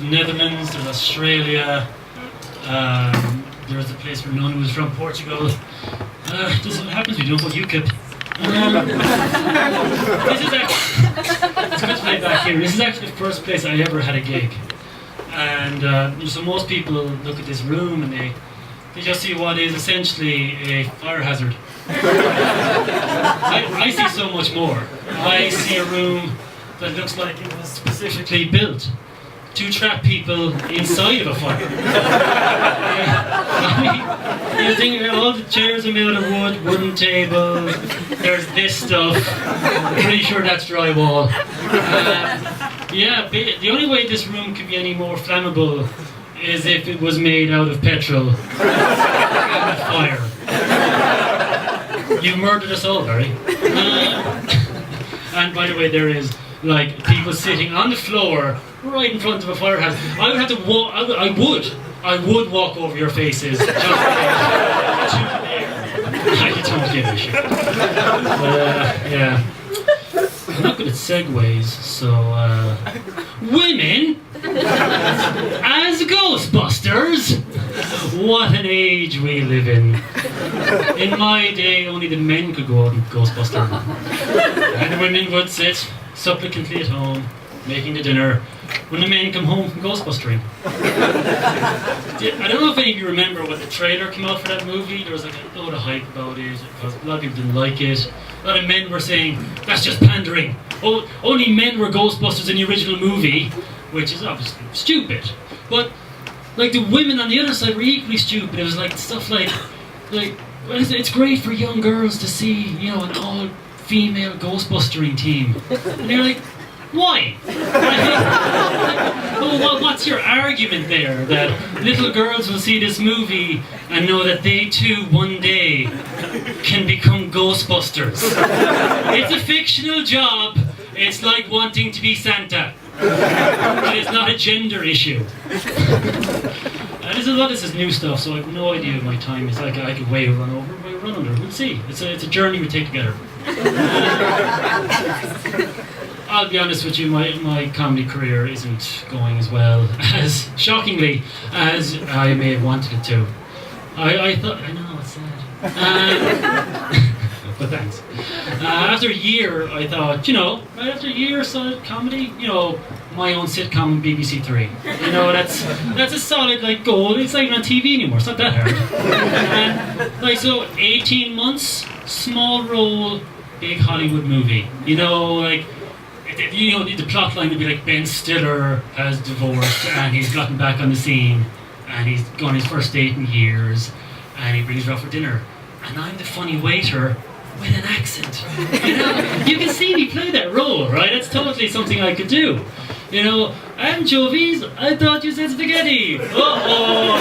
Netherlands, there's Australia, there's a place where none was from, Portugal. This is what happens when you don't go UKIP. This is actually, it's good to play back here. This is actually the first place I ever had a gig. And so most people look at this room and they just see what is essentially a fire hazard. I see so much more. I see a room that looks like it was specifically built to trap people inside of a fire. You think all the chairs are made of wood, wooden tables, there's this stuff, I'm pretty sure that's drywall. Yeah, the only way this room could be any more flammable is if it was made out of petrol and fire. You murdered us all, Barry. And by the way, there is like people sitting on the floor right in front of a fire hazard. I would have to walk. I would walk over your faces just to there. I don't give a shit. But yeah, I'm not good at segues, so women as Ghostbusters. What an age we live in. In my day, only the men could go out and Ghostbuster. And the women would sit supplicantly at home, making the dinner, when the men come home from Ghostbustering. I don't know if any of you remember when the trailer came out for that movie. There was like a load of hype about it, because a lot of people didn't like it. A lot of men were saying, that's just pandering. Oh, only men were Ghostbusters in the original movie, which is obviously stupid. But like the women on the other side were equally stupid. It was like stuff like well, it's great for young girls to see, you know, an all-female Ghostbustering team. And you're like, why? Well, what's your argument there? That little girls will see this movie and know that they too one day can become Ghostbusters. It's a fictional job. It's like wanting to be Santa. It is not a gender issue. There's a lot of this is new stuff, so I have no idea what my time is. Like I could way run over, way run under. We'll see. It's a journey we take together. I'll be honest with you, my comedy career isn't going as well, as shockingly, as I may have wanted it to. I thought, I know, it's sad. But thanks. After a year, I thought, you know, right after a year of solid comedy, you know, my own sitcom on BBC Three. You know, that's a solid like goal. It's not even on TV anymore. It's not that hard. And like so, 18 months, small role, big Hollywood movie. You know, like. You know, the plot line would be like Ben Stiller has divorced and he's gotten back on the scene and he's gone his first date in years and he brings her out for dinner and I'm the funny waiter with an accent. You know, you can see me play that role, right? It's totally something I could do. You know, anchovies? I thought you said spaghetti. Uh-oh.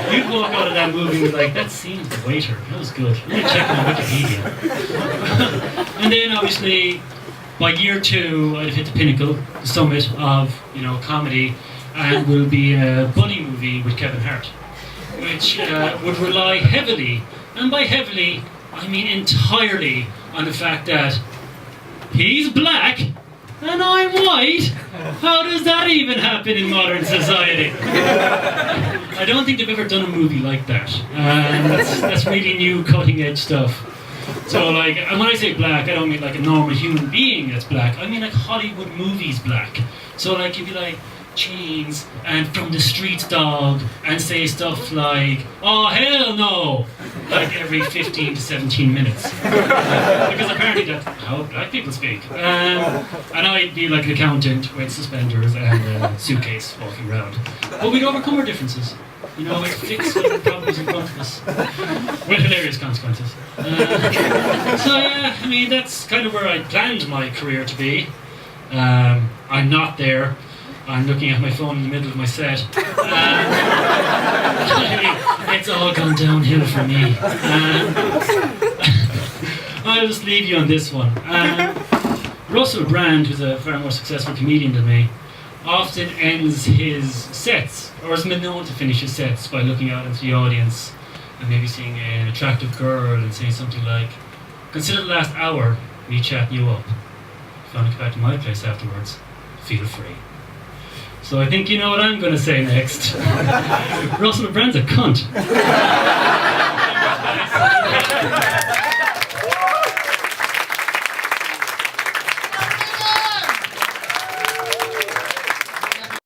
You'd walk out of that movie with like, that scene's the waiter. That was good. Let me check my Wikipedia. And then obviously, by year 2, I've hit the pinnacle, the summit of, you know, comedy, and will be a buddy movie with Kevin Hart, which would rely heavily, and by heavily, I mean entirely, on the fact that he's black and I'm white. How does that even happen in modern society? I don't think they've ever done a movie like that. That's really new, cutting-edge stuff. So, like, and when I say black, I don't mean like a normal human being that's black. I mean like Hollywood movies black. So, like, you'd be like, Chains and From the Streets Dog and say stuff like, oh hell no, like every 15 to 17 minutes. Because apparently that's how black people speak. And I'd be like an accountant with suspenders and a suitcase walking around. But we'd overcome our differences. You know, we'd fix whatever problems in front of us. With hilarious consequences. So yeah, I mean that's kind of where I planned my career to be. I'm not there. I'm looking at my phone in the middle of my set. It's all gone downhill for me. I'll just leave you on this one. Russell Brand, who's a far more successful comedian than me, often ends his sets, or has been known to finish his sets, by looking out into the audience and maybe seeing an attractive girl and saying something like, consider the last hour me chatting you up. if you want to come back to my place afterwards, feel free. So I think you know what I'm going to say next. Russell Brand's a cunt.